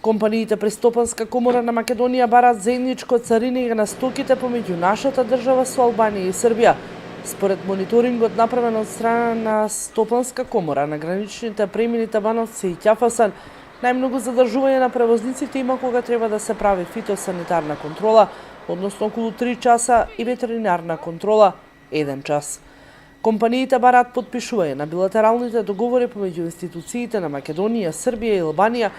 Компаниите Пристопанска комора на Македонија бараат заедничко цариниње на стоките помеѓу нашата држава со Албанија и Србија. Според мониторингот направен од страна на Стопанска комора на граничните премини Табановци и Ќафасан, најмногу задржување на превозниците има кога треба да се прави фитосанитарна контрола, односно околу 3 часа, и ветеринарна контрола 1 час. Компаниите бараат потпишување на билатералните договори помеѓу институциите на Македонија, Србија и Албанија,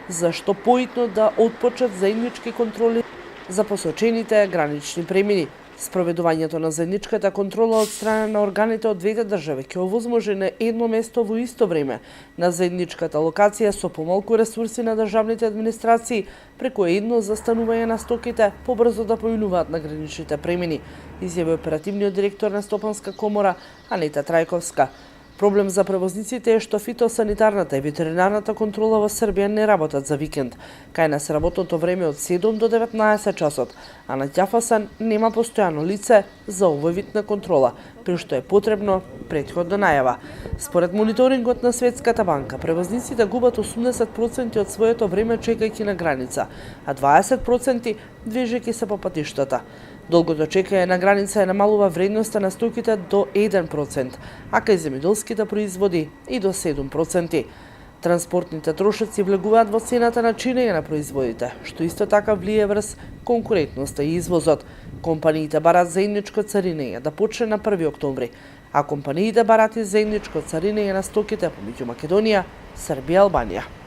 зашто поитно да отпочнат заеднички контроли за посочените гранични премини. Спроведувањето на заедничката контрола од страна на органите од двете држави ќе овозможи на едно место во исто време на заедничката локација со помалку ресурси на државните администрации, преку едно застанување на стоките побрзо да поминуваат на граничните премини, изјави оперативниот директор на Стопанска комора Анита Трајковска. Проблем за превозниците е што фитосанитарната и ветеринарната контрола во Србија не работат за викенд, кај нас работното време од 7 до 19 часот, а на Ќафасан нема постојано лице за овој вид на контрола, при што е потребно претходна најава. Според мониторингот на Светската банка, превозниците губат 80% од своето време чекајќи на граница, а 20% движејќи се по патиштата. Долгото чекање на граница е намалува вредноста на стоките до 1%, а кај земјоделските производи и до 7%. Транспортните трошоци влегуваат во цената на чинење на производите, што исто така влие врз конкурентноста и извозот. Компаниите бараат заедничко цариниње да почне на 1 октомври, а компаниите бараат и заедничко цариниње на стоките помеѓу Македонија, Србија и Албанија.